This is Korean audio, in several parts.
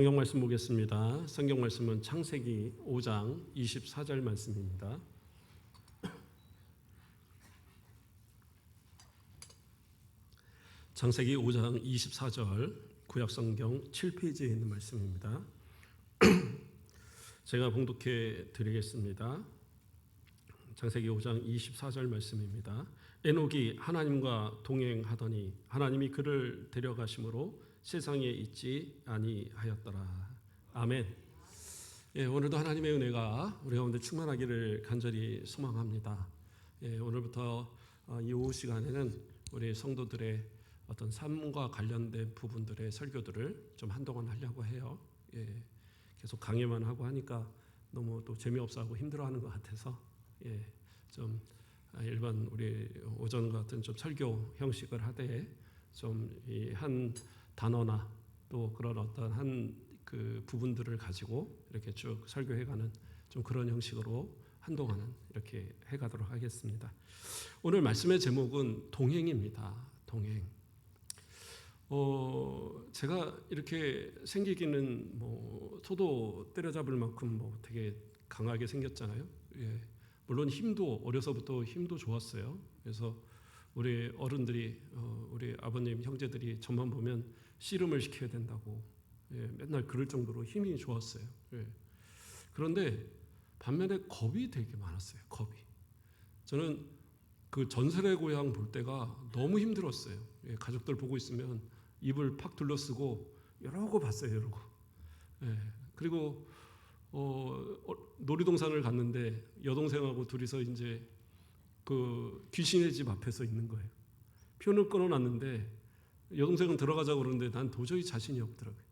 성경 말씀 보겠습니다. 성경 말씀은 창세기 5장 24절 말씀입니다. 창세기 5장 24절 구약성경 7페이지에 있는 말씀입니다. 제가 봉독해 드리겠습니다. 창세기 5장 24절 말씀입니다. 에녹이 하나님과 동행하더니 하나님이 그를 데려가심으로 세상에 있지 아니하였더라. 아멘. 예, 오늘도 하나님의 은혜가 우리 가운데 충만하기를 간절히 소망합니다. 예, 오늘부터 이 오후 시간에는 우리 성도들의 어떤 삶과 관련된 부분들의 설교들을 좀 한동안 하려고 해요. 예, 계속 강의만 하고 하니까 너무 또 재미없어하고 힘들어하는 것 같아서 좀 일반 우리 오전 같은 좀 설교 형식을 하되 좀 이 한 단어나 또 그런 어떤 한 그 부분들을 가지고 이렇게 쭉 설교해가는 좀 그런 형식으로 한동안은 이렇게 해가도록 하겠습니다. 오늘 말씀의 제목은 동행입니다. 동행. 제가 이렇게 생기기는 뭐 소도 때려잡을 만큼 뭐 되게 강하게 생겼잖아요. 예. 물론 힘도 어려서부터 힘도 좋았어요. 그래서 우리 어른들이 우리 아버님 형제들이 저만 보면 씨름을 시켜야 된다고 맨날 그럴 정도로 힘이 좋았어요. 그런데 반면에 겁이 되게 많았어요. 겁이. 저는 그 전설의 고향 볼 때가 너무 힘들었어요. 가족들 보고 있으면 입을 팍 둘러쓰고 여러 거 봤어요. 여러 거. 그리고 놀이동산을 갔는데 여동생하고 둘이서 이제 그 귀신의 집 앞에서 있는 거예요. 표는 끊어놨는데 여동생은 들어가자고 그러는데 난 도저히 자신이 없더라고요.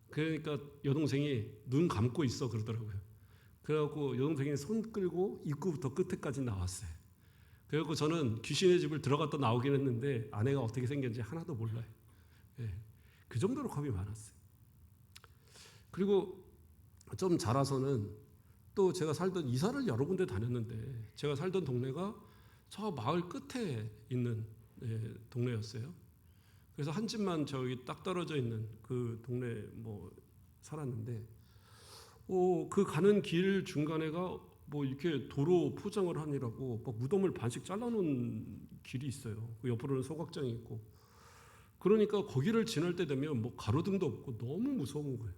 그러니까 여동생이 눈 감고 있어 그러더라고요. 그래갖고 여동생이 손 끌고 입구부터 끝에까지 나왔어요. 그래갖고 저는 귀신의 집을 들어갔다 나오긴 했는데 아내가 어떻게 생겼는지 하나도 몰라요. 그 정도로 겁이 많았어요. 그리고 좀 자라서는 또 제가 살던 이사를 여러 군데 다녔는데 제가 살던 동네가 저 마을 끝에 있는 동네였어요. 그래서 한 집만 저기 딱 떨어져 있는 그 동네 뭐 살았는데 그 가는 길 중간에가 뭐 이렇게 도로 포장을 하느라고 뭐 무덤을 반씩 잘라놓은 길이 있어요. 그 옆으로는 소각장이 있고 그러니까 거기를 지날 때 되면 뭐 가로등도 없고 너무 무서운 거예요.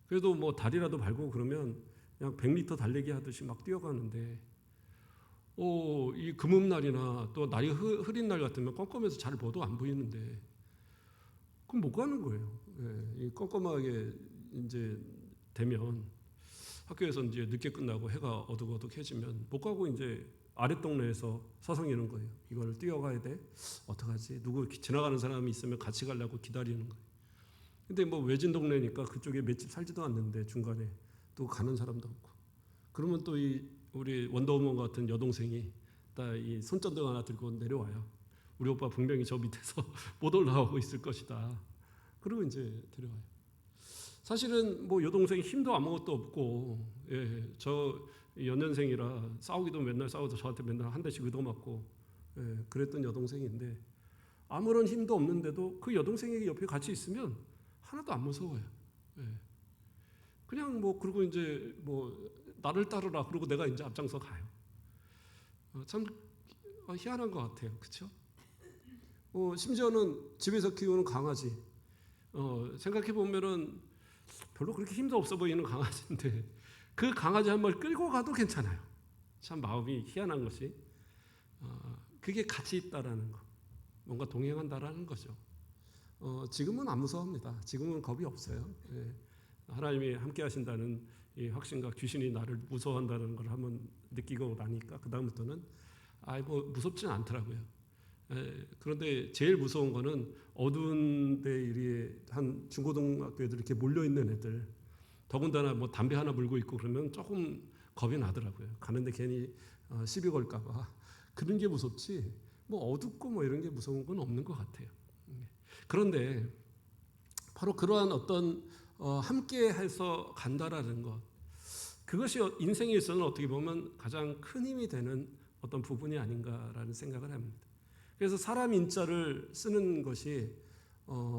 그래도 뭐 다리라도 밟고 그러면 그냥 100m 달리기 하듯이 막 뛰어가는데 이 금음날이나 또 날이 흐린 날 같으면 껌껌해서 잘 봐도 안 보이는데 그럼 못 가는 거예요. 이 껌껌하게 이제 되면 학교에서 이제 늦게 끝나고 해가 어둑어둑해지면 못 가고 이제 아랫 동네에서 서성이는 거예요. 이걸 뛰어가야 돼. 어떡하지? 누구 지나가는 사람이 있으면 같이 가려고 기다리는 거예요. 근데 뭐 외진 동네니까 그쪽에 몇 집 살지도 않는데 중간에 또 가는 사람도 없고 그러면 또 우리 원더우먼 같은 여동생이 딱 이 손전등 하나 들고 내려와요. 우리 오빠 분명히 저 밑에서 못 올라오고 있을 것이다. 그리고 이제 데려와요. 사실은 뭐 여동생이 힘도 아무것도 없고 저 연년생이라 싸우기도 맨날 싸우고 저한테 맨날 한 대씩 얻어맞고 그랬던 여동생인데 아무런 힘도 없는데도 그 여동생이 옆에 같이 있으면 하나도 안 무서워요. 그냥 뭐 그리고 이제 뭐 나를 따르라 그러고 내가 이제 앞장서 가요. 참 희한한 것 같아요. 그렇죠? 심지어는 집에서 키우는 강아지 생각해 보면은 별로 그렇게 힘도 없어 보이는 강아지인데 그 강아지 한 마리 끌고 가도 괜찮아요. 참 마음이 희한한 것이 그게 같이 있다라는 거, 뭔가 동행한다라는 거죠. 지금은 안 무서워합니다. 지금은 겁이 없어요. 하나님이 함께 하신다는 이 확신과 귀신이 나를 무서워한다는 걸 한번 느끼고 나니까 그 다음부터는 뭐 무섭지는 않더라고요. 그런데 제일 무서운 거는 어두운 데 한 중고등학교 애들 이렇게 몰려 있는 애들 더군다나 뭐 담배 하나 물고 있고 그러면 조금 겁이 나더라고요. 가는데 괜히 시비 걸까봐 그런 게 무섭지 뭐 어둡고 뭐 이런 게 무서운 건 없는 것 같아요. 그런데 바로 그러한 어떤 함께 해서 간다라는 것 그것이 인생에 있어서는 어떻게 보면 가장 큰 힘이 되는 어떤 부분이 아닌가라는 생각을 합니다. 그래서 사람 인자를 쓰는 것이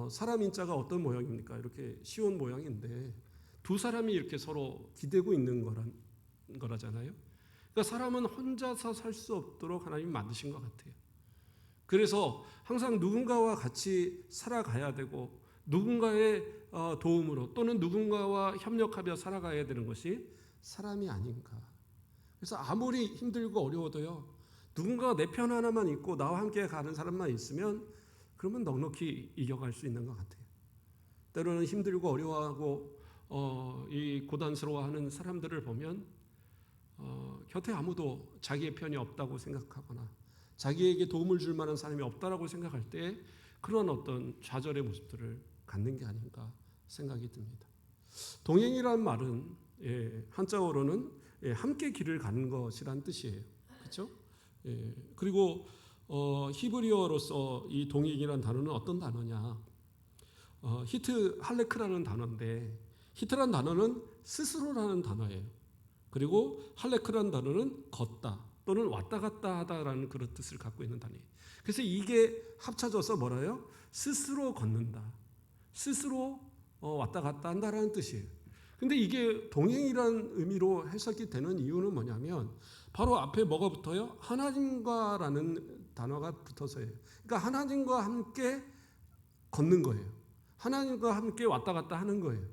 사람 인자가 어떤 모양입니까? 이렇게 시온 모양인데 두 사람이 이렇게 서로 기대고 있는 거라잖아요. 그러니까 사람은 혼자서 살 수 없도록 하나님이 만드신 것 같아요. 그래서 항상 누군가와 같이 살아가야 되고 누군가의 도움으로 또는 누군가와 협력하며 살아가야 되는 것이 사람이 아닌가. 그래서 아무리 힘들고 어려워도요, 누군가가 내 편 하나만 있고 나와 함께 가는 사람만 있으면 그러면 넉넉히 이겨갈 수 있는 것 같아요. 때로는 힘들고 어려워하고 이 고단스러워하는 사람들을 보면 곁에 아무도 자기의 편이 없다고 생각하거나 자기에게 도움을 줄 만한 사람이 없다라고 생각할 때 그런 어떤 좌절의 모습들을 갖는 게 아닌가 생각이 듭니다. 동행이란 말은 한자어로는 함께 길을 가는 것이란 뜻이에요. 그렇죠? 그리고 히브리어로서 이 동행이란 단어는 어떤 단어냐? 히트 할레크라는 단어인데 히트란 단어는 스스로라는 단어예요. 그리고 할레크라는 단어는 걷다 또는 왔다 갔다 하다라는 그런 뜻을 갖고 있는 단어예요. 그래서 이게 합쳐져서 뭐라요? 스스로 걷는다. 스스로 왔다 갔다 한다라는 뜻이에요. 근데 이게 동행이라는 의미로 해석이 되는 이유는 뭐냐면 바로 앞에 뭐가 붙어요? 하나님과라는 단어가 붙어서예요. 그러니까 하나님과 함께 걷는 거예요. 하나님과 함께 왔다 갔다 하는 거예요.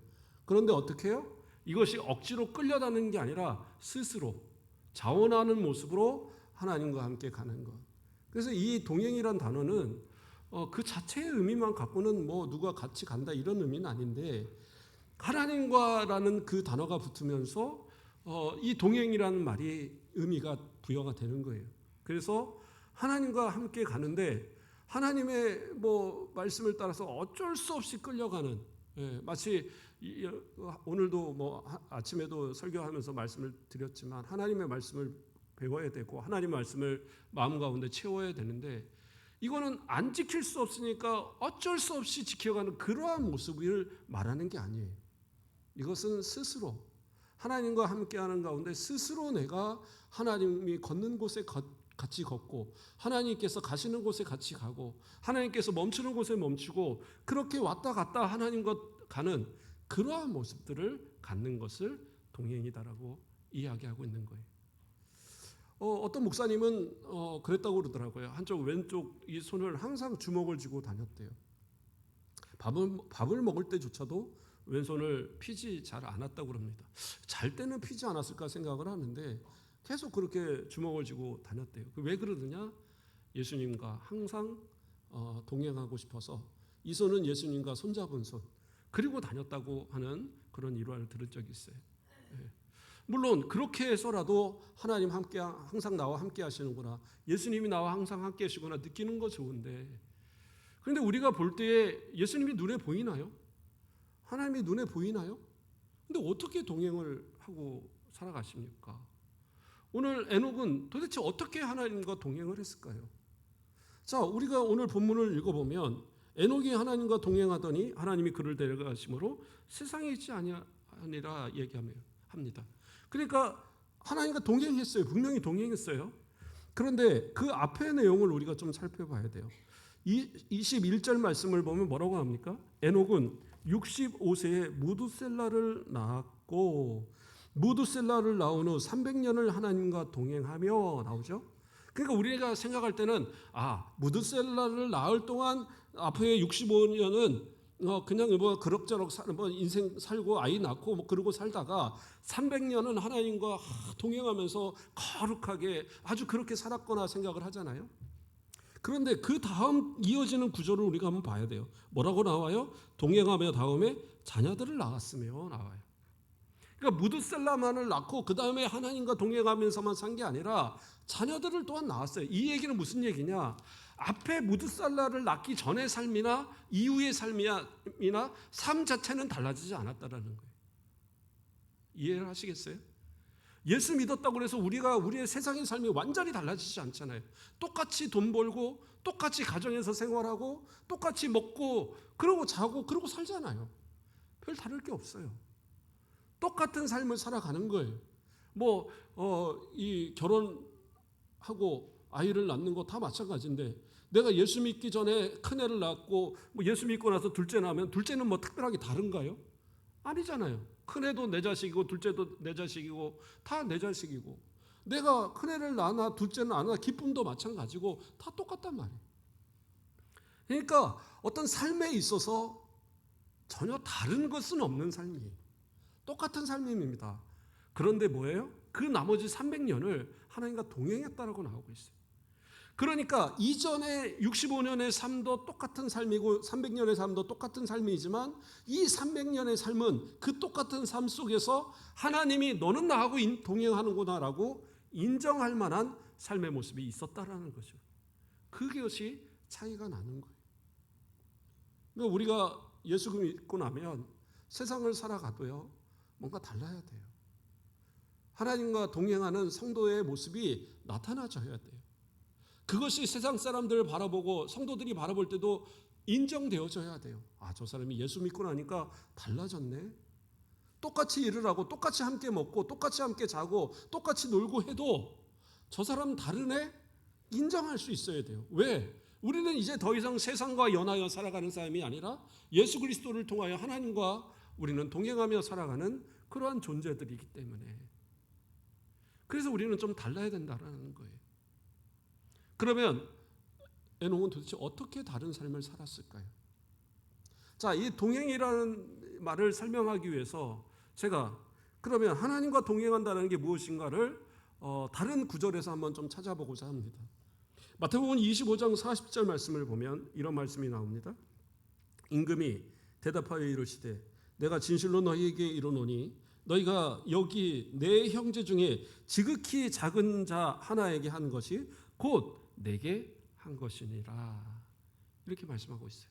그런데 어떻게 해요? 이것이 억지로 끌려다니는 게 아니라 스스로 자원하는 모습으로 하나님과 함께 가는 것. 그래서 이 동행이란 단어는 그 자체의 의미만 갖고는 뭐 누가 같이 간다 이런 의미는 아닌데 하나님과라는 그 단어가 붙으면서 이 동행이라는 말이 의미가 부여가 되는 거예요. 그래서 하나님과 함께 가는데 하나님의 뭐 말씀을 따라서 어쩔 수 없이 끌려가는 마치 오늘도 뭐 아침에도 설교하면서 말씀을 드렸지만 하나님의 말씀을 배워야 되고 하나님 말씀을 마음 가운데 채워야 되는데 이거는 안 지킬 수 없으니까 어쩔 수 없이 지켜가는 그러한 모습을 말하는 게 아니에요. 이것은 스스로 하나님과 함께하는 가운데 스스로 내가 하나님이 걷는 곳에 같이 걷고 하나님께서 가시는 곳에 같이 가고 하나님께서 멈추는 곳에 멈추고 그렇게 왔다 갔다 하나님과 가는 그러한 모습들을 갖는 것을 동행이다라고 이야기하고 있는 거예요. 어떤 목사님은 그랬다고 그러더라고요. 한쪽 왼쪽 이 손을 항상 주먹을 쥐고 다녔대요. 밥을 먹을 때조차도 왼손을 피지 잘 않았다고 그럽니다. 잘 때는 피지 않았을까 생각을 하는데 계속 그렇게 주먹을 쥐고 다녔대요. 왜 그러느냐? 예수님과 항상 동행하고 싶어서 이 손은 예수님과 손잡은 손 그리고 다녔다고 하는 그런 일화를 들은 적이 있어요. 물론 그렇게 해서라도 하나님 함께 항상 나와 함께 하시는구나. 예수님이 나와 항상 함께 하시구나 느끼는 거 좋은데 그런데 우리가 볼 때에 예수님이 눈에 보이나요? 하나님이 눈에 보이나요? 근데 어떻게 동행을 하고 살아가십니까? 오늘 에녹은 도대체 어떻게 하나님과 동행을 했을까요? 자, 우리가 오늘 본문을 읽어보면 에녹이 하나님과 동행하더니 하나님이 그를 데려가심으로 세상에 있지 아니라 얘기합니다. 그러니까 하나님과 동행했어요. 분명히 동행했어요. 그런데 그 앞의 내용을 우리가 좀 살펴봐야 돼요. 21절 말씀을 보면 뭐라고 합니까? 에녹은 65세에 무두셀라를 낳았고 무두셀라를 낳은 후 300년을 하나님과 동행하며 나오죠. 그러니까 우리가 생각할 때는 무두셀라를 낳을 동안 앞에 65년은 그냥 뭐 그럭저럭 뭐 인생 살고 아이 낳고 뭐 그러고 살다가 300년은 하나님과 동행하면서 거룩하게 아주 그렇게 살았거나 생각을 하잖아요. 그런데 그 다음 이어지는 구절을 우리가 한번 봐야 돼요. 뭐라고 나와요? 동행하며 다음에 자녀들을 낳았으며 나와요. 그러니까 무드셀라만을 낳고 그 다음에 하나님과 동행하면서만 산 게 아니라 자녀들을 또한 낳았어요. 이 얘기는 무슨 얘기냐? 앞에 무드셀라를 낳기 전의 삶이나 이후의 삶이나 삶 자체는 달라지지 않았다라는 거예요. 이해를 하시겠어요? 예수 믿었다고 해서 우리의 세상의 삶이 완전히 달라지지 않잖아요. 똑같이 돈 벌고 똑같이 가정에서 생활하고 똑같이 먹고 그러고 자고 그러고 살잖아요. 별 다를 게 없어요. 똑같은 삶을 살아가는 거예요. 이 결혼하고 아이를 낳는 거 다 마찬가지인데 내가 예수 믿기 전에 큰애를 낳고 뭐 예수 믿고 나서 둘째 낳으면 둘째는 뭐 특별하게 다른가요? 아니잖아요. 큰애도 내 자식이고 둘째도 내 자식이고 다 내 자식이고, 내가 큰애를 낳나 둘째는 안 낳나 기쁨도 마찬가지고 다 똑같단 말이에요. 그러니까 어떤 삶에 있어서 전혀 다른 것은 없는 삶이에요. 똑같은 삶입니다. 그런데 뭐예요? 그 나머지 300년을 하나님과 동행했다라고 나오고 있어요. 그러니까 이전에 65년의 삶도 똑같은 삶이고 300년의 삶도 똑같은 삶이지만 이 300년의 삶은 그 똑같은 삶 속에서 하나님이 너는 나하고 동행하는구나라고 인정할 만한 삶의 모습이 있었다라는 거죠. 그것이 차이가 나는 거예요. 그러니까 우리가 예수 믿고 나면 세상을 살아가도요, 뭔가 달라야 돼요. 하나님과 동행하는 성도의 모습이 나타나져야 돼요. 그것이 세상 사람들을 바라보고 성도들이 바라볼 때도 인정되어져야 돼요. 아, 저 사람이 예수 믿고 나니까 달라졌네. 똑같이 일을 하고 똑같이 함께 먹고 똑같이 함께 자고 똑같이 놀고 해도 저 사람 다르네? 인정할 수 있어야 돼요. 왜? 우리는 이제 더 이상 세상과 연하여 살아가는 삶이 아니라 예수 그리스도를 통하여 하나님과 우리는 동행하며 살아가는 그러한 존재들이기 때문에, 그래서 우리는 좀 달라야 된다는 거예요. 그러면 에녹은 도대체 어떻게 다른 삶을 살았을까요? 자, 이 동행이라는 말을 설명하기 위해서 제가 그러면 하나님과 동행한다는 게 무엇인가를 다른 구절에서 한번 좀 찾아보고자 합니다. 마태복음 25장 40절 말씀을 보면 이런 말씀이 나옵니다. 임금이 대답하여 이르시되 내가 진실로 너희에게 이르노니 너희가 여기 내 형제 중에 지극히 작은 자 하나에게 한 것이 곧 내게 한 것이니라. 이렇게 말씀하고 있어요.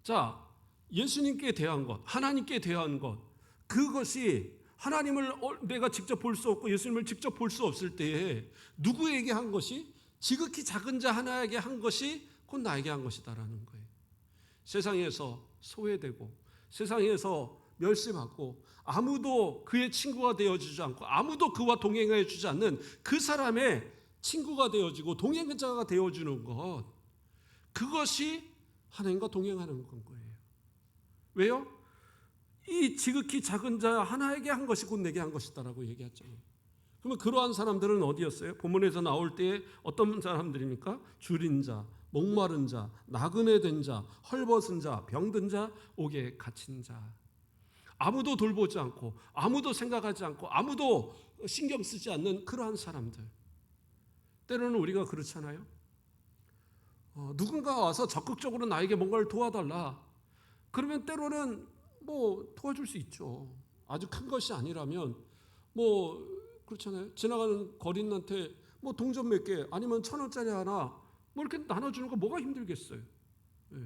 자, 예수님께 대한 것, 하나님께 대한 것, 그것이 하나님을 내가 직접 볼 수 없고 예수님을 직접 볼 수 없을 때에 누구에게 한 것이, 지극히 작은 자 하나에게 한 것이 곧 나에게 한 것이다라는 거예요. 세상에서 소외되고 세상에서 멸시받고 아무도 그의 친구가 되어주지 않고 아무도 그와 동행해 주지 않는 그 사람의 친구가 되어지고 동행자가 되어주는 것, 그것이 하나님과 동행하는 건 거예요. 왜요? 이 지극히 작은 자 하나에게 한 것이 곧 내게 한 것이다라고 얘기했잖아요. 그러면 그러한 사람들은 어디였어요? 본문에서 나올 때 어떤 사람들입니까? 줄인 자, 목마른 자, 나그네 된 자, 헐벗은 자, 병든 자, 옥에 갇힌 자. 아무도 돌보지 않고 아무도 생각하지 않고 아무도 신경 쓰지 않는 그러한 사람들. 때로는 우리가 그렇잖아요. 누군가 와서 적극적으로 나에게 뭔가를 도와달라. 그러면 때로는 뭐 도와줄 수 있죠. 아주 큰 것이 아니라면 뭐 그렇잖아요. 지나가는 거린한테 뭐 동전 몇 개 아니면 1,000원짜리 하나 뭐 이렇게 나눠주는 거 뭐가 힘들겠어요. 예.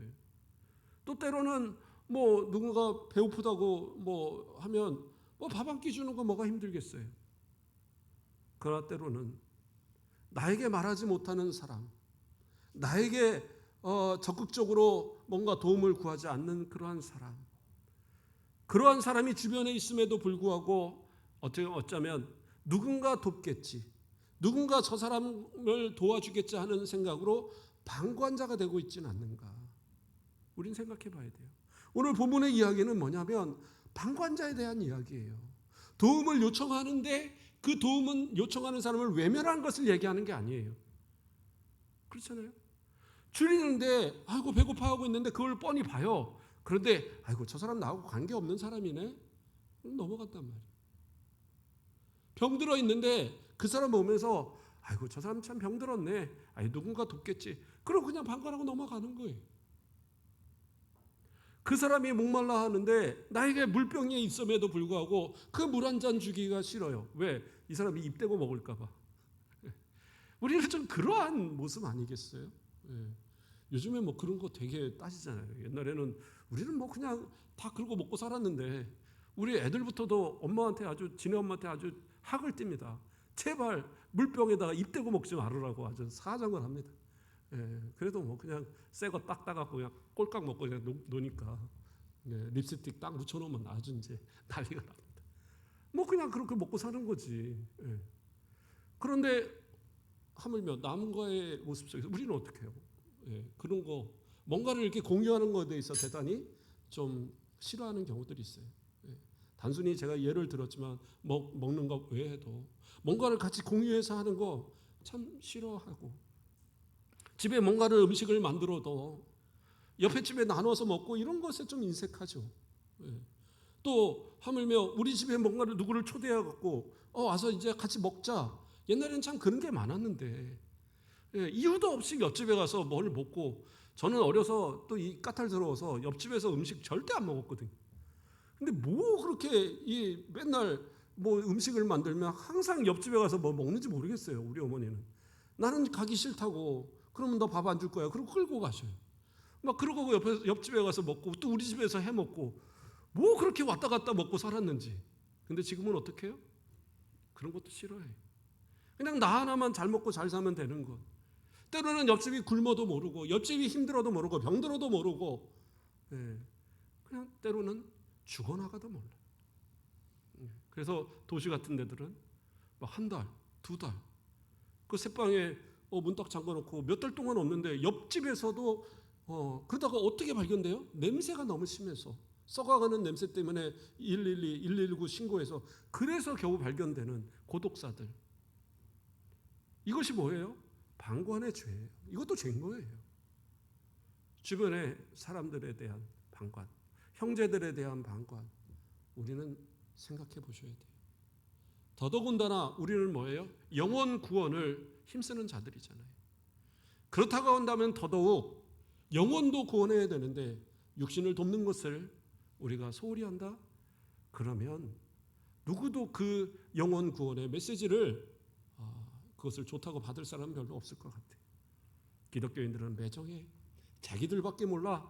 또 때로는 뭐 누군가 배고프다고 뭐 하면 뭐 밥 한 끼 주는 거 뭐가 힘들겠어요. 그러나 때로는 나에게 말하지 못하는 사람, 나에게 적극적으로 뭔가 도움을 구하지 않는 그러한 사람, 그러한 사람이 주변에 있음에도 불구하고 어쩌면 누군가 돕겠지, 누군가 저 사람을 도와주겠지 하는 생각으로 방관자가 되고 있지는 않는가. 우린 생각해 봐야 돼요. 오늘 본문의 이야기는 뭐냐면 방관자에 대한 이야기예요. 도움을 요청하는데 그 도움은 요청하는 사람을 외면한 것을 얘기하는 게 아니에요. 그렇잖아요. 줄이는데 아이고 배고파하고 있는데 그걸 뻔히 봐요. 그런데 아이고 저 사람 나하고 관계없는 사람이네. 넘어갔단 말이에요. 병들어 있는데 그 사람 보면서 아이고 저 사람 참 병들었네. 아이 누군가 돕겠지. 그러고 그냥 방관하고 넘어가는 거예요. 그 사람이 목말라 하는데 나에게 물병이 있음에도 불구하고 그 물 한 잔 주기가 싫어요. 왜? 이 사람이 입 대고 먹을까 봐. 우리는 좀 그러한 모습 아니겠어요? 예. 요즘에 뭐 그런 거 되게 따지잖아요. 옛날에는 우리는 뭐 그냥 다 그러고 먹고 살았는데 우리 애들부터도 엄마한테 아주 지네 엄마한테 아주 학을 띱니다. 제발 물병에다가 입 대고 먹지 말으라고 아주 사정을 합니다. 예, 그래도 뭐 그냥 새 거 딱 따갖고 그냥 꼴깍 먹고 그냥 노니까 예, 립스틱 딱 묻혀놓으면 아주 이제 난리가 납니다. 뭐 그냥 그렇게 먹고 사는 거지. 예. 그런데 하물며 남과의 모습 속에서 우리는 어떻게 해요? 예, 그런 거 뭔가를 이렇게 공유하는 것에 대해서 대단히 좀 싫어하는 경우들이 있어요. 예, 단순히 제가 예를 들었지만 먹는 것 외에도 뭔가를 같이 공유해서 하는 거 참 싫어하고, 집에 뭔가를 음식을 만들어도 옆에 집에 나눠서 먹고 이런 것에 좀 인색하죠. 예. 또 하물며 우리 집에 뭔가를 누구를 초대해갖고 와서 이제 같이 먹자. 옛날에는 참 그런 게 많았는데, 예, 이유도 없이 옆집에 가서 뭘 먹고, 저는 어려서 또 이 까탈스러워서 옆집에서 음식 절대 안 먹었거든요. 근데 뭐 그렇게 이 맨날 뭐 음식을 만들면 항상 옆집에 가서 뭐 먹는지 모르겠어요. 우리 어머니는. 나는 가기 싫다고. 그러면 너 밥 안 줄 거야. 그리고 끌고 가셔요. 막 그러고 옆집에 가서 먹고 또 우리 집에서 해 먹고, 뭐 그렇게 왔다 갔다 먹고 살았는지. 근데 지금은 어떻게 해요? 그런 것도 싫어해요. 그냥 나 하나만 잘 먹고 잘 사면 되는 것. 때로는 옆집이 굶어도 모르고, 옆집이 힘들어도 모르고, 병들어도 모르고, 예, 그냥 때로는 죽어나가도 몰라. 그래서 도시 같은 데들은 막 한 달, 두 달, 그 새방에 문 딱 잠궈놓고 몇 달 동안 없는데 옆집에서도 그러다가 어떻게 발견돼요? 냄새가 너무 심해서, 썩어가는 냄새 때문에 112, 119 신고해서, 그래서 겨우 발견되는 고독사들. 이것이 뭐예요? 방관의 죄예요. 이것도 죄인 거예요. 주변의 사람들에 대한 방관, 형제들에 대한 방관, 우리는 생각해 보셔야 돼요. 더더군다나 우리는 뭐예요? 영혼 구원을 힘쓰는 자들이잖아요. 그렇다고 한다면 더더욱 영혼도 구원해야 되는데 육신을 돕는 것을 우리가 소홀히 한다? 그러면 누구도 그 영혼 구원의 메시지를 그것을 좋다고 받을 사람은 별로 없을 것 같아요. 기독교인들은 매정해. 자기들밖에 몰라.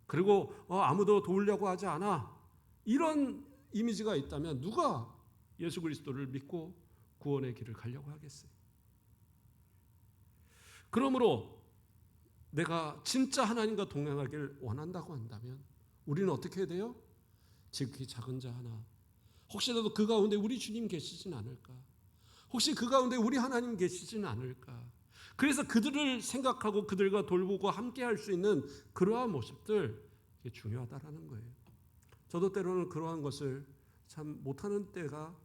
그리고 아무도 도우려고 하지 않아. 이런 이미지가 있다면 누가 예수 그리스도를 믿고 구원의 길을 가려고 하겠어요? 그러므로 내가 진짜 하나님과 동행하길 원한다고 한다면 우리는 어떻게 해야 돼요? 지극히 작은 자 하나, 혹시라도 그 가운데 우리 주님 계시진 않을까? 혹시 그 가운데 우리 하나님 계시진 않을까? 그래서 그들을 생각하고 그들과 돌보고 함께 할 수 있는 그러한 모습들, 이게 중요하다라는 거예요. 저도 때로는 그러한 것을 참 못하는 때가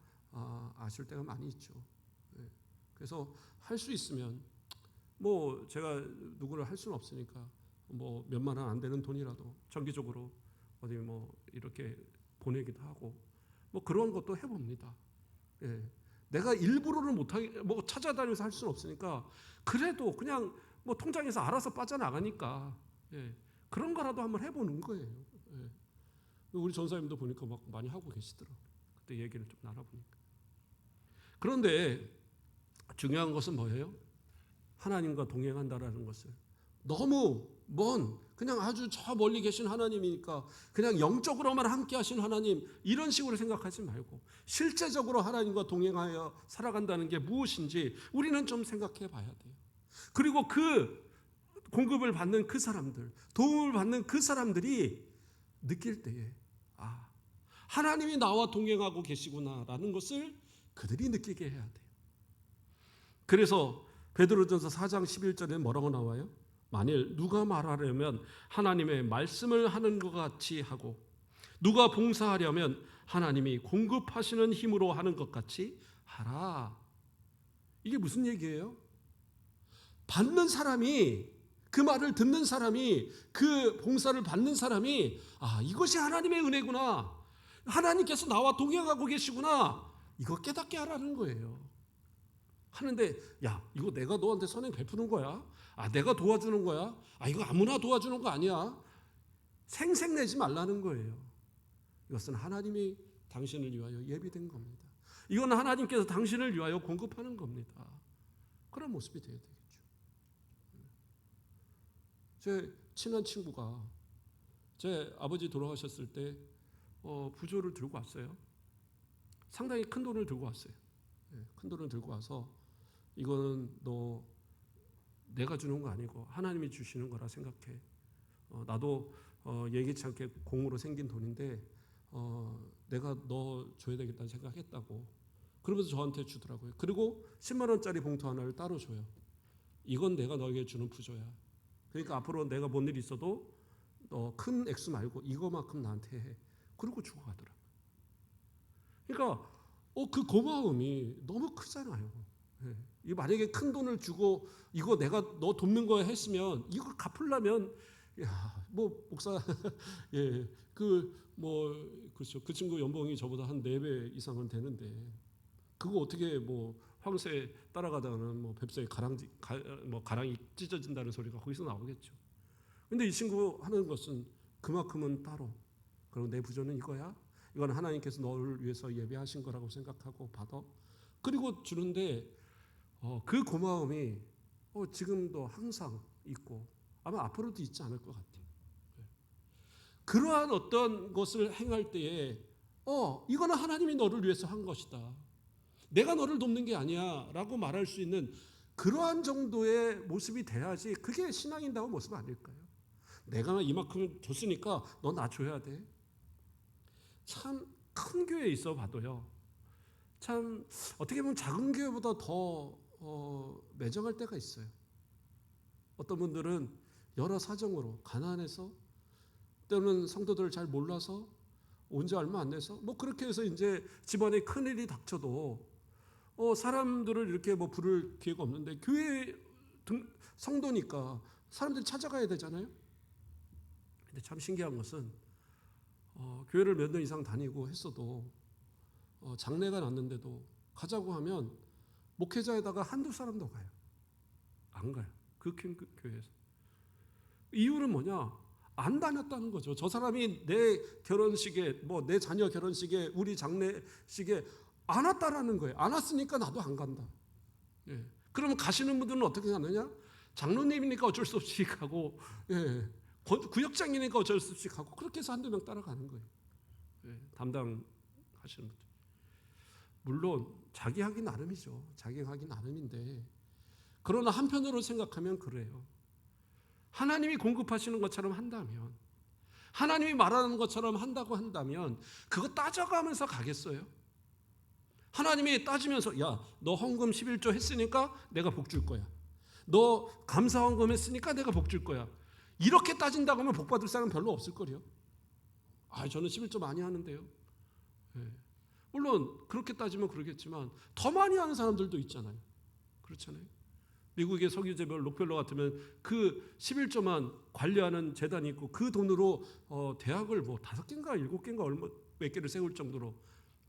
아쉬울 때가 많이 있죠. 그래서 할 수 있으면, 뭐 제가 누구를 할 수는 없으니까 뭐 몇만 원 안 되는 돈이라도 정기적으로 어디 뭐 이렇게 보내기도 하고 뭐 그런 것도 해봅니다. 예. 내가 일부러는 못하게 뭐 찾아다니면서 할 수는 없으니까 그래도 그냥 뭐 통장에서 알아서 빠져나가니까, 예, 그런 거라도 한번 해보는 거예요. 예. 우리 전사님도 보니까 막 많이 하고 계시더라고요. 그때 얘기를 좀 나눠보니까. 그런데 중요한 것은 뭐예요? 하나님과 동행한다라는 것을 너무 먼, 그냥 아주 저 멀리 계신 하나님이니까 그냥 영적으로만 함께 하신 하나님, 이런 식으로 생각하지 말고 실제적으로 하나님과 동행하여 살아간다는 게 무엇인지 우리는 좀 생각해 봐야 돼요. 그리고 그 공급을 받는 그 사람들, 도움을 받는 그 사람들이 느낄 때에 하나님이 나와 동행하고 계시구나라는 것을 그들이 느끼게 해야 돼요. 그래서 베드로전서 4장 11절에 뭐라고 나와요? 만일 누가 말하려면 하나님의 말씀을 하는 것 같이 하고, 누가 봉사하려면 하나님이 공급하시는 힘으로 하는 것 같이 하라. 이게 무슨 얘기예요? 받는 사람이, 그 말을 듣는 사람이, 그 봉사를 받는 사람이 이것이 하나님의 은혜구나, 하나님께서 나와 동행하고 계시구나, 이거 깨닫게 하라는 거예요. 하는데 이거 내가 너한테 선행 베푸는 거야? 내가 도와주는 거야? 이거 아무나 도와주는 거 아니야? 생색내지 말라는 거예요. 이것은 하나님이 당신을 위하여 예비된 겁니다. 이건 하나님께서 당신을 위하여 공급하는 겁니다. 그런 모습이 되어야 되겠죠. 제 친한 친구가 제 아버지 돌아가셨을 때 부조를 들고 왔어요. 상당히 큰 돈을 들고 왔어요. 큰 돈을 들고 와서 이거는 너 내가 주는 거 아니고 하나님이 주시는 거라 생각해. 나도 예기치 않게 공으로 생긴 돈인데 내가 너 줘야 되겠다는 생각했다고. 그러면서 저한테 주더라고요. 그리고 10만 원짜리 봉투 하나를 따로 줘요. 이건 내가 너에게 주는 부조야. 그러니까 앞으로 내가 뭔 일이 있어도 큰 액수 말고 이거만큼 나한테 해. 그러고 죽어가더라. 그러니까 그 고마움이 너무 크잖아요. 예. 이 만약에 큰 돈을 주고 이거 내가 너 돕는 거야 했으면 이걸 갚으려면 뭐 목사 예, 그렇죠. 그 친구 연봉이 저보다 한 4배 이상은 되는데 그거 어떻게 뭐 황새 따라가다가는 뭐 뱁새에 가랑이 찢어진다는 소리가 거기서 나오겠죠. 근데 이 친구 하는 것은 그만큼은 따로. 그럼 내 부조는 이거야. 이건 하나님께서 너를 위해서 예배하신 거라고 생각하고 받아. 그리고 주는데 그 고마움이 지금도 항상 있고 아마 앞으로도 있지 않을 것 같아요. 그러한 어떤 것을 행할 때에 이거는 하나님이 너를 위해서 한 것이다. 내가 너를 돕는 게 아니야 라고 말할 수 있는 그러한 정도의 모습이 돼야지 그게 신앙인다운 모습 아닐까요? 내가 이만큼 줬으니까 너 나 줘야 돼. 참 큰 교회에 있어 봐도요. 참 어떻게 보면 작은 교회보다 더 매정할 때가 있어요. 어떤 분들은 여러 사정으로 가난해서 때로는 성도들을 잘 몰라서 온 지 얼마 안 돼서 뭐 그렇게 해서 이제 집안에 큰일이 닥쳐도 사람들을 이렇게 뭐 부를 기회가 없는데 교회 성도니까 사람들이 찾아가야 되잖아요. 근데 참 신기한 것은 교회를 몇 년 이상 다니고 했어도 장례가 났는데도 가자고 하면 목회자에다가 한두 사람도 가요. 안 가요. 그 큰 교회에서. 이유는 뭐냐? 안 다녔다는 거죠. 저 사람이 내 결혼식에 내 자녀 결혼식에 우리 장례식에 안 왔다라는 거예요. 안 왔으니까 나도 안 간다. 예. 그러면 가시는 분들은 어떻게 가느냐? 장로님이니까 어쩔 수 없이 가고, 예. 구역장이니까 어쩔 수 없이 가고, 그렇게 해서 한두 명 따라가는 거예요. 예. 담당하시는 분들. 물론 자기 하기 나름이죠. 자기 하기 나름인데, 그러나 한편으로 생각하면 그래요. 하나님이 공급하시는 것처럼 한다면, 하나님이 말하는 것처럼 한다고 한다면 그거 따져가면서 가겠어요? 하나님이 따지면서 너 헌금 11조 했으니까 내가 복 줄 거야. 너 감사 헌금 했으니까 내가 복 줄 거야. 이렇게 따진다고 하면 복 받을 사람 별로 없을 거요. 저는 11조 많이 하는데요. 네. 물론 그렇게 따지면 그러겠지만 더 많이 하는 사람들도 있잖아요. 그렇잖아요. 미국의 석유재벌 록펠러 같으면 그 11조만 관리하는 재단이 있고 그 돈으로 대학을 5개인가 7개인가 몇 개를 세울 정도로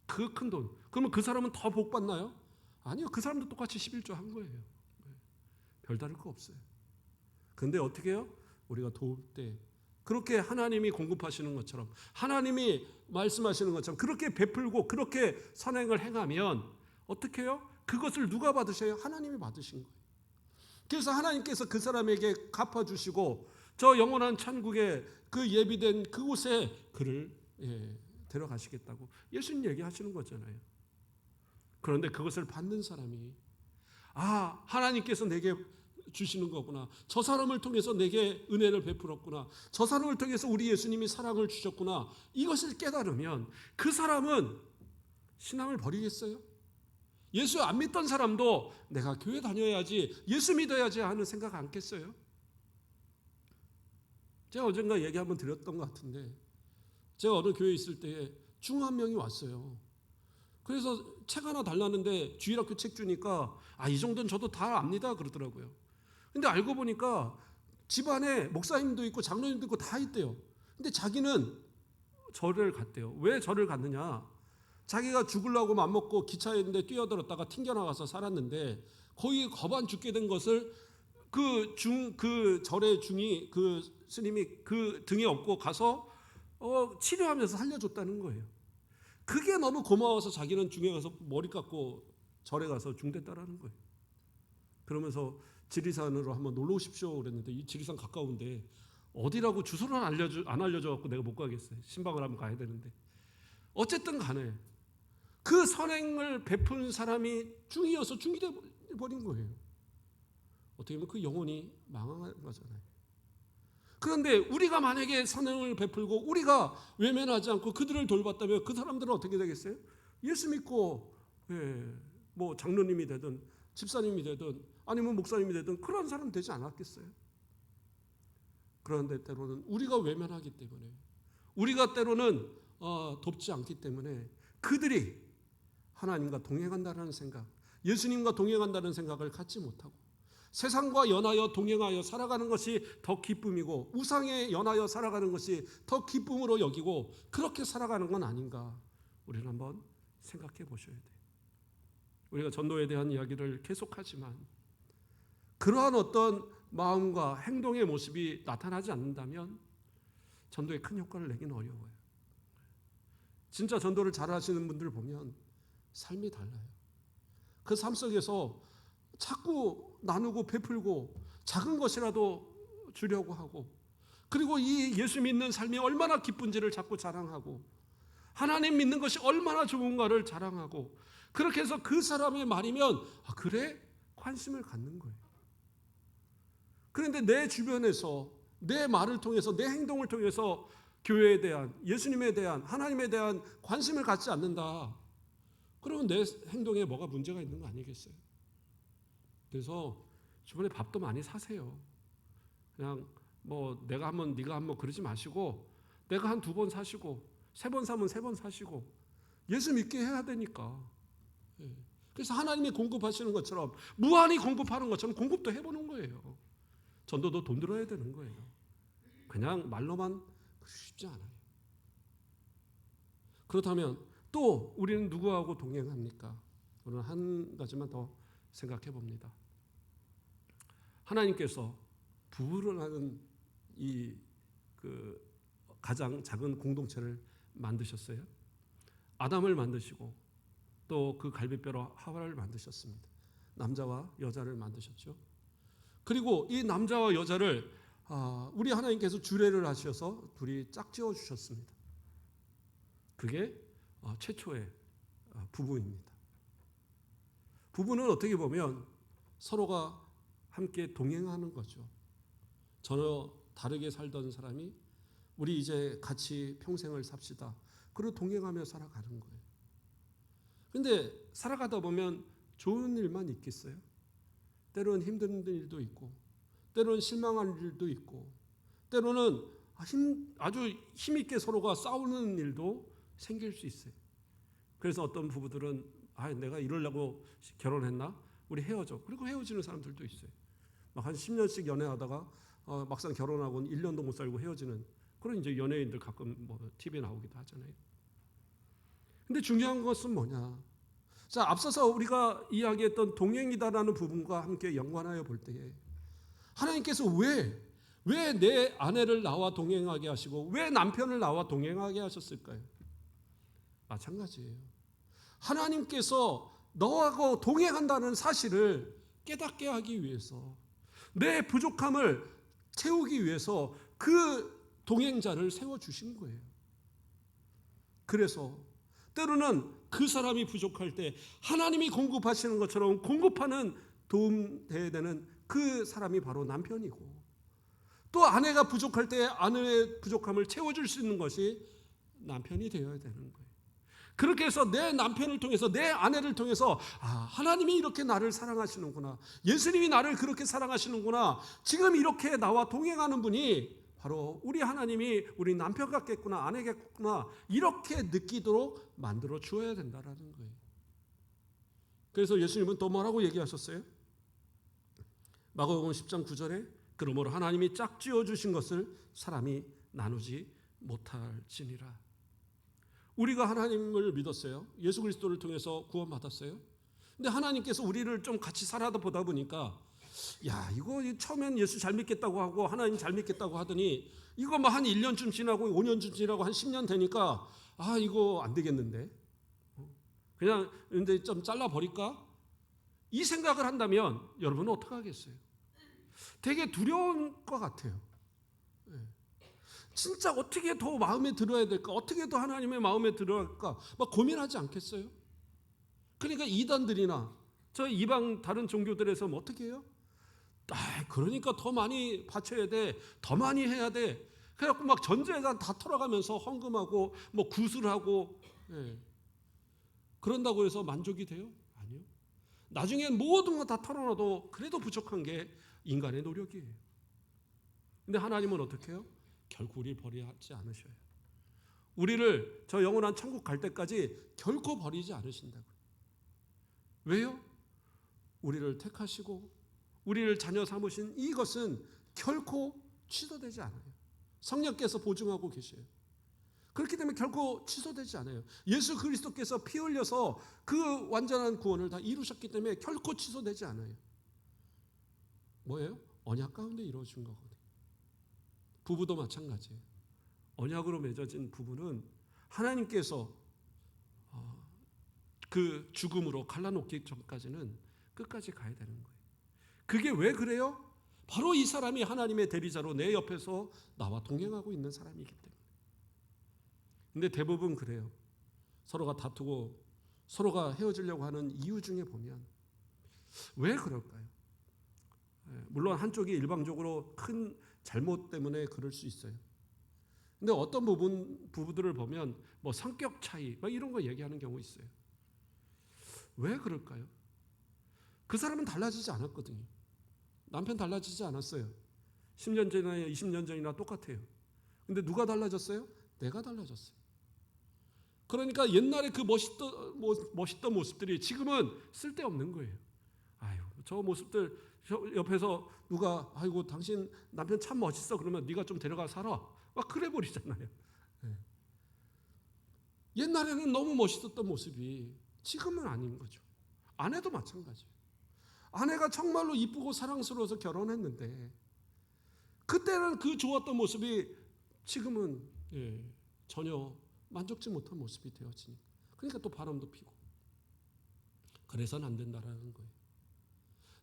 그 큰 돈. 그러면 그 사람은 더 복 받나요? 아니요. 그 사람도 똑같이 11조 한 거예요. 별다를 거 없어요. 근데 어떻게 해요? 우리가 도울 때 그렇게 하나님이 공급하시는 것처럼 하나님이 말씀하시는 것처럼 그렇게 베풀고 그렇게 선행을 행하면 어떻게 해요? 그것을 누가 받으셔요? 하나님이 받으신 거예요. 그래서 하나님께서 그 사람에게 갚아주시고 저 영원한 천국에 그 예비된 그곳에 그를 데려가시겠다고 예수님 얘기하시는 거잖아요. 그런데 그것을 받는 사람이 하나님께서 내게 주시는 거구나. 저 사람을 통해서 내게 은혜를 베풀었구나. 저 사람을 통해서 우리 예수님이 사랑을 주셨구나. 이것을 깨달으면 그 사람은 신앙을 버리겠어요? 예수 안 믿던 사람도 내가 교회 다녀야지, 예수 믿어야지 하는 생각 않겠어요? 제가 언젠가 얘기 한번 드렸던 것 같은데 제가 어느 교회에 있을 때 중 한 명이 왔어요. 그래서 책 하나 달라는데 주일학교 책 주니까 이 정도는 저도 다 압니다 그러더라고요. 근데 알고 보니까 집안에 목사님도 있고 장로님도 있고 다 있대요. 근데 자기는 절을 갔대요. 왜 절을 갔느냐? 자기가 죽으려고 맘먹고 기차에 있는데 뛰어들었다가 튕겨나가서 살았는데 거의 거반 죽게 된 것을 그 절의 중이 그 스님이 그 등에 업고 가서 치료하면서 살려줬다는 거예요. 그게 너무 고마워서 자기는 중에 가서 머리 깎고 절에 가서 중됐다라는 거예요. 그러면서 지리산으로 한번 놀러 오십시오 그랬는데 이 지리산 가까운데 어디라고 주소를 안 알려줘갖고 내가 못 가겠어요. 신방을 한번 가야 되는데 어쨌든 간에 그 선행을 베푼 사람이 중이어서 중이 돼버린 거예요. 어떻게 보면 그 영혼이 망한 거잖아요. 그런데 우리가 만약에 선행을 베풀고 우리가 외면하지 않고 그들을 돌봤다면 그 사람들은 어떻게 되겠어요? 예수 믿고 장로님이 되든 집사님이 되든 아니면 목사님이 되든 그런 사람 되지 않았겠어요? 그런데 때로는 우리가 외면하기 때문에, 우리가 때로는 돕지 않기 때문에 그들이 하나님과 동행한다는 생각, 예수님과 동행한다는 생각을 갖지 못하고 세상과 연하여 동행하여 살아가는 것이 더 기쁨이고 우상에 연하여 살아가는 것이 더 기쁨으로 여기고 그렇게 살아가는 건 아닌가, 우리는 한번 생각해 보셔야 돼요. 우리가 전도에 대한 이야기를 계속하지만 그러한 어떤 마음과 행동의 모습이 나타나지 않는다면 전도에 큰 효과를 내기는 어려워요. 진짜 전도를 잘하시는 분들 보면 삶이 달라요. 그 삶 속에서 자꾸 나누고 베풀고 작은 것이라도 주려고 하고, 그리고 이 예수 믿는 삶이 얼마나 기쁜지를 자꾸 자랑하고, 하나님 믿는 것이 얼마나 좋은가를 자랑하고, 그렇게 해서 그 사람의 말이면 그래? 관심을 갖는 거예요. 그런데 내 주변에서 내 말을 통해서, 내 행동을 통해서 교회에 대한, 예수님에 대한, 하나님에 대한 관심을 갖지 않는다. 그러면 내 행동에 뭐가 문제가 있는 거 아니겠어요? 그래서 주변에 밥도 많이 사세요. 그냥 내가 한번 네가 한번 그러지 마시고, 내가 한 2번 사시고 3번 사면 3번 사시고, 예수 믿게 해야 되니까. 그래서 하나님이 공급하시는 것처럼, 무한히 공급하는 것처럼 공급도 해보는 거예요. 전도도 돈 들어야 되는 거예요. 그냥 말로만 쉽지 않아요. 그렇다면 또 우리는 누구하고 동행합니까? 오늘 한 가지만 더 생각해 봅니다. 하나님께서 부부라는 가장 작은 공동체를 만드셨어요. 아담을 만드시고 또 그 갈비뼈로 하와를 만드셨습니다. 남자와 여자를 만드셨죠. 그리고 이 남자와 여자를 우리 하나님께서 주례를 하셔서 둘이 짝지어 주셨습니다. 그게 최초의 부부입니다. 부부는 어떻게 보면 서로가 함께 동행하는 거죠. 전혀 다르게 살던 사람이 우리 이제 같이 평생을 삽시다. 그리고 동행하며 살아가는 거예요. 그런데 살아가다 보면 좋은 일만 있겠어요? 때로는 힘든 일도 있고, 때로는 실망할 일도 있고, 때로는 아주 힘있게 서로가 싸우는 일도 생길 수 있어요. 그래서 어떤 부부들은 내가 이러려고 결혼했나? 우리 헤어져. 그리고 헤어지는 사람들도 있어요. 한 10년씩 연애하다가 막상 결혼하고는 1년도 못 살고 헤어지는 그런 이제 연예인들 가끔 TV에 나오기도 하잖아요. 근데 중요한 것은 뭐냐? 자, 앞서서 우리가 이야기했던 동행이다라는 부분과 함께 연관하여 볼 때에 하나님께서 왜 내 아내를 나와 동행하게 하시고 왜 남편을 나와 동행하게 하셨을까요? 마찬가지예요. 하나님께서 너하고 동행한다는 사실을 깨닫게 하기 위해서, 내 부족함을 채우기 위해서 그 동행자를 세워주신 거예요. 그래서 때로는 그 사람이 부족할 때 하나님이 공급하시는 것처럼 공급하는 도움되어야 되는 그 사람이 바로 남편이고, 또 아내가 부족할 때 아내의 부족함을 채워줄 수 있는 것이 남편이 되어야 되는 거예요. 그렇게 해서 내 남편을 통해서, 내 아내를 통해서 하나님이 이렇게 나를 사랑하시는구나, 예수님이 나를 그렇게 사랑하시는구나, 지금 이렇게 나와 동행하는 분이 바로 우리 하나님이 우리 남편 같겠구나, 아내 같구나, 이렇게 느끼도록 만들어 주어야 된다라는 거예요. 그래서 예수님은 또 뭐라고 얘기하셨어요? 마가복음 10장 9절에 그러므로 하나님이 짝지어 주신 것을 사람이 나누지 못할지니라. 우리가 하나님을 믿었어요. 예수 그리스도를 통해서 구원받았어요. 근데 하나님께서 우리를 좀 같이 살아다 보다 보니까 이거 처음엔 예수 잘 믿겠다고 하고 하나님 잘 믿겠다고 하더니 이거 한 1년쯤 지나고 5년쯤 지나고 한 10년 되니까 이거 안 되겠는데, 그냥 근데 좀 잘라버릴까? 이 생각을 한다면 여러분은 어떻게 하겠어요? 되게 두려운 것 같아요. 진짜 어떻게 더 마음에 들어야 될까? 어떻게 더 하나님의 마음에 들어야 할까? 막 고민하지 않겠어요? 그러니까 이단들이나 저 이방 다른 종교들에서 어떻게 해요? 그러니까 더 많이 바쳐야 돼, 더 많이 해야 돼. 그래갖고 막 전제단 다 털어가면서 헌금하고 구슬하고, 그런다고 해서 만족이 돼요? 아니요. 나중엔 모든 거 다 털어놔도 그래도 부족한 게 인간의 노력이에요. 근데 하나님은 어떻게 해요? 결코 우리를 버리지 않으셔요. 우리를 저 영원한 천국 갈 때까지 결코 버리지 않으신다고요. 왜요? 우리를 택하시고 우리를 자녀 삼으신 이것은 결코 취소되지 않아요. 성령께서 보증하고 계셔요. 그렇기 때문에 결코 취소되지 않아요. 예수 그리스도께서 피 흘려서 그 완전한 구원을 다 이루셨기 때문에 결코 취소되지 않아요. 뭐예요? 언약 가운데 이루어진 거거든요. 부부도 마찬가지예요. 언약으로 맺어진 부부는 하나님께서 그 죽음으로 갈라놓기 전까지는 끝까지 가야 되는 거예요. 그게 왜 그래요? 바로 이 사람이 하나님의 대리자로 내 옆에서 나와 동행하고 있는 사람이기 때문에. 근데 대부분 그래요. 서로가 다투고 서로가 헤어지려고 하는 이유 중에 보면 왜 그럴까요? 물론 한쪽이 일방적으로 큰 잘못 때문에 그럴 수 있어요. 근데 어떤 부부들을 보면 뭐 성격 차이 막 이런 거 얘기하는 경우 있어요. 왜 그럴까요? 그 사람은 달라지지 않았거든요. 남편 달라지지 않았어요. 10년 전이나 20년 전이나 똑같아요. 근데 누가 달라졌어요? 내가 달라졌어요. 그러니까 옛날에 그 멋있던 모습들이 지금은 쓸데없는 거예요. 아유, 저 모습들 옆에서 누가 아이고 당신 남편 참 멋있어 그러면 네가 좀 데려가 살아. 막 그래 버리잖아요. 네. 옛날에는 너무 멋있었던 모습이 지금은 아닌 거죠. 아내도 마찬가지예요. 아내가 정말로 이쁘고 사랑스러워서 결혼했는데 그때는 그 좋았던 모습이 지금은 전혀 만족지 못한 모습이 되어지니까 그러니까 또 바람도 피고 그래서는 안 된다라는 거예요.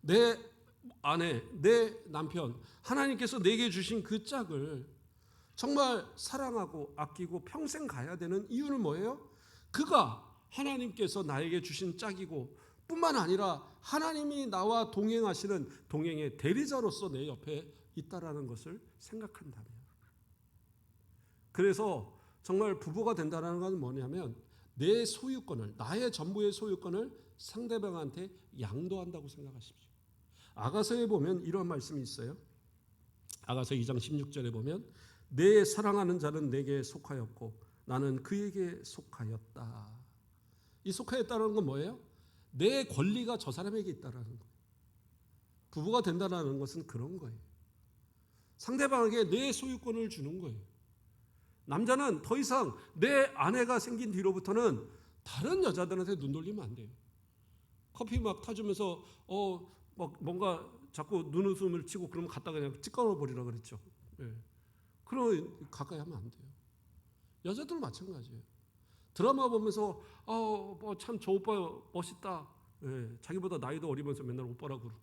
내 아내, 내 남편 하나님께서 내게 주신 그 짝을 정말 사랑하고 아끼고 평생 가야 되는 이유는 뭐예요? 그가 하나님께서 나에게 주신 짝이고 뿐만 아니라 하나님이 나와 동행하시는 동행의 대리자로서 내 옆에 있다라는 것을 생각한다면 그래서 정말 부부가 된다는 건 뭐냐면 내 소유권을 나의 전부의 소유권을 상대방한테 양도한다고 생각하십시오. 아가서에 보면 이런 말씀이 있어요. 아가서 2장 16절에 보면 내 사랑하는 자는 내게 속하였고 나는 그에게 속하였다. 이 속하였다는 건 뭐예요? 내 권리가 저 사람에게 있다라는 거예요. 부부가 된다는 것은 그런 거예요. 상대방에게 내 소유권을 주는 거예요. 남자는 더 이상 내 아내가 생긴 뒤로부터는 다른 여자들한테 눈 돌리면 안 돼요. 커피 막 타주면서 막 뭔가 자꾸 눈웃음을 치고 그러면 갖다 그냥 찌꺼워 버리라 그랬죠. 그럼 가까이 하면 안 돼요. 여자들은 마찬가지예요. 드라마 보면서 참 저 오빠 멋있다. 자기보다 나이도 어리면서 맨날 오빠라 그러고.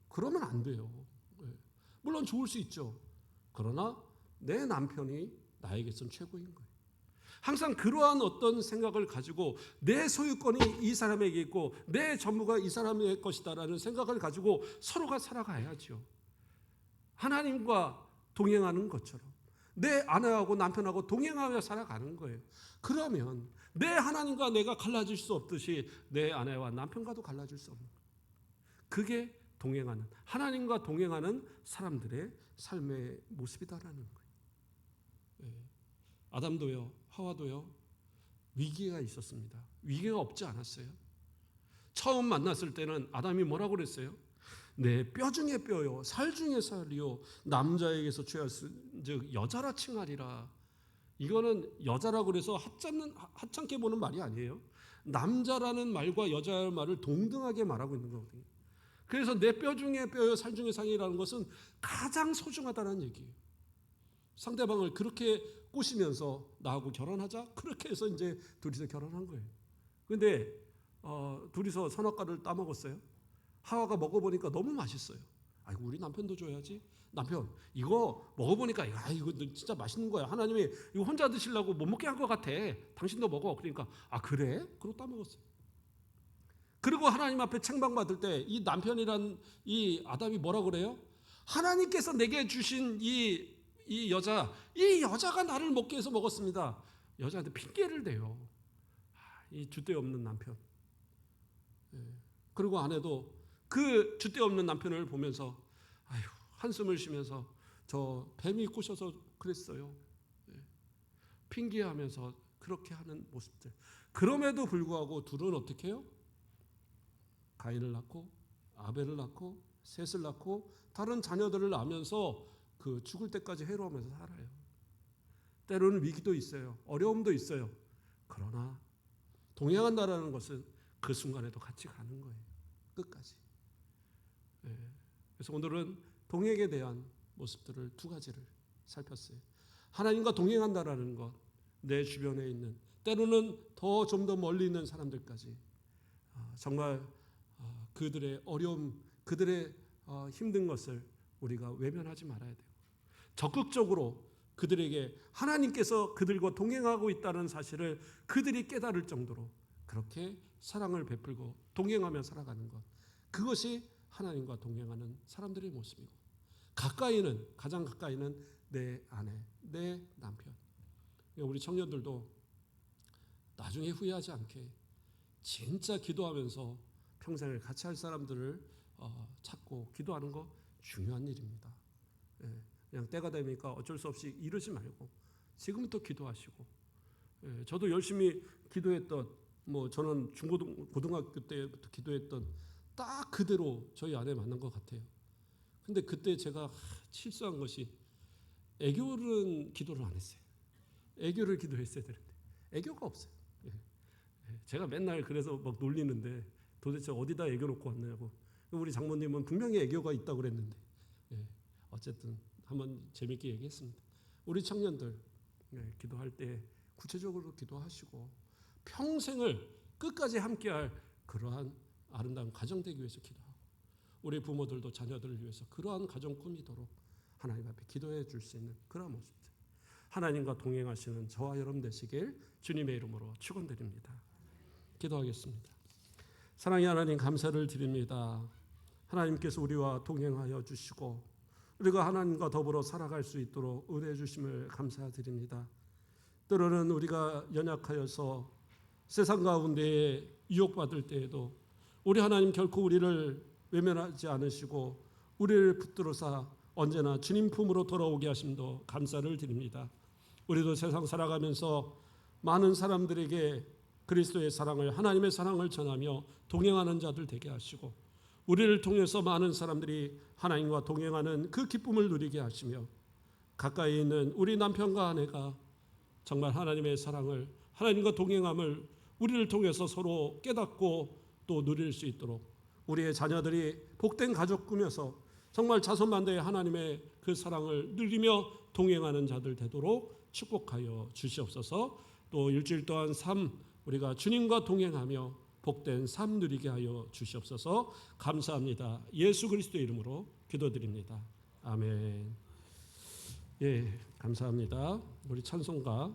그러면 안 돼요. 물론 좋을 수 있죠. 그러나 내 남편이 나에게선 최고인 거예요. 항상 그러한 어떤 생각을 가지고 내 소유권이 이 사람에게 있고 내 전부가 이 사람의 것이다라는 생각을 가지고 서로가 살아가야죠. 하나님과 동행하는 것처럼 내 아내하고 남편하고 동행하며 살아가는 거예요. 그러면 내 하나님과 내가 갈라질 수 없듯이 내 아내와 남편과도 갈라질 수 없는 거예요. 그게 동행하는 하나님과 동행하는 사람들의 삶의 모습이다라는 거예요. 아담도요, 하와도요 위기가 있었습니다. 위기가 없지 않았어요. 처음 만났을 때는 아담이 뭐라고 그랬어요? 내 뼈 중에 뼈요, 살 중에 살이요, 남자에게서 취하즉 여자라 칭하리라. 이거는 여자라고 그래서 하찮게 보는 말이 아니에요. 남자라는 말과 여자의 말을 동등하게 말하고 있는 거거든요. 그래서 내 뼈 중에 뼈요, 살 중에 살이라는 것은 가장 소중하다는 얘기예요. 상대방을 그렇게 꼬시면서 나하고 결혼하자 그렇게 해서 이제 둘이서 결혼한 거예요. 근데 둘이서 선악과를 따먹었어요. 하와가 먹어보니까 너무 맛있어요. 아이고 우리 남편도 줘야지. 남편 이거 먹어보니까 이거 진짜 맛있는 거야. 하나님이 이거 혼자 드시려고 못 먹게 한 것 같아. 당신도 먹어. 그러니까 그래? 그러고 따먹었어요. 그리고 하나님 앞에 책망받을 때 이 남편이란 이 아담이 뭐라 그래요? 하나님께서 내게 주신 이 여자가 나를 먹게 해서 먹었습니다. 여자한테 핑계를 대요. 이 줏대 없는 남편. 그리고 아내도 그 줏대 없는 남편을 보면서 한숨을 쉬면서 저 뱀이 꼬셔서 그랬어요. 핑계하면서 그렇게 하는 모습들. 그럼에도 불구하고 둘은 어떻게 해요? 가인을 낳고 아벨을 낳고 셋을 낳고 다른 자녀들을 낳으면서 그 죽을 때까지 해로우면서 살아요. 때로는 위기도 있어요. 어려움도 있어요. 그러나 동행한다라는 것은 그 순간에도 같이 가는 거예요. 끝까지. 그래서 오늘은 동행에 대한 모습들을 두 가지를 살폈어요. 하나님과 동행한다라는 것, 내 주변에 있는 때로는 좀 더 멀리 있는 사람들까지 정말 그들의 어려움, 그들의 힘든 것을 우리가 외면하지 말아야 돼요. 적극적으로 그들에게 하나님께서 그들과 동행하고 있다는 사실을 그들이 깨달을 정도로 그렇게 사랑을 베풀고 동행하며 살아가는 것, 그것이 하나님과 동행하는 사람들의 모습이고, 가장 가까이는 내 아내, 내 남편. 우리 청년들도 나중에 후회하지 않게 진짜 기도하면서 평생을 같이 할 사람들을 찾고 기도하는 거 중요한 일입니다. 그냥 때가 되니까 어쩔 수 없이 이러지 말고 지금부터 기도하시고, 저도 열심히 기도했던, 저는 고등학교 때부터 기도했던 딱 그대로 저희 아내 만난 것 같아요. 근데 그때 제가 실수한 것이 애교는 기도를 안 했어요. 애교를 기도했어야 되는데 애교가 없어요. 제가 맨날 그래서 막 놀리는데 도대체 어디다 애교 놓고 왔냐고. 우리 장모님은 분명히 애교가 있다고 그랬는데 어쨌든 한번 재밌게 얘기했습니다. 우리 청년들 기도할 때 구체적으로 기도하시고 평생을 끝까지 함께할 그러한 아름다운 가정 되기 위해서 기도하고, 우리 부모들도 자녀들을 위해서 그러한 가정 꾸미도록 하나님 앞에 기도해 줄 수 있는 그러한 모습들, 하나님과 동행하시는 저와 여러분 되시길 주님의 이름으로 축원드립니다. 기도하겠습니다. 사랑의 하나님, 감사를 드립니다. 하나님께서 우리와 동행하여 주시고 우리가 하나님과 더불어 살아갈 수 있도록 은혜해 주심을 감사드립니다. 때로는 우리가 연약하여서 세상 가운데 유혹받을 때에도 우리 하나님 결코 우리를 외면하지 않으시고 우리를 붙들어서 언제나 주님 품으로 돌아오게 하심도 감사를 드립니다. 우리도 세상 살아가면서 많은 사람들에게 그리스도의 사랑을, 하나님의 사랑을 전하며 동행하는 자들 되게 하시고, 우리를 통해서 많은 사람들이 하나님과 동행하는 그 기쁨을 누리게 하시며, 가까이 있는 우리 남편과 아내가 정말 하나님의 사랑을, 하나님과 동행함을 우리를 통해서 서로 깨닫고 또 누릴 수 있도록, 우리의 자녀들이 복된 가족 꾸며서 정말 자손만대의 하나님의 그 사랑을 누리며 동행하는 자들 되도록 축복하여 주시옵소서. 또 일주일 동안 우리가 주님과 동행하며 복된 삶 누리게 하여 주시옵소서. 감사합니다. 예수 그리스도의 이름으로 기도드립니다. 아멘. 감사합니다. 우리 찬송가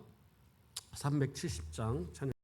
370장 찬양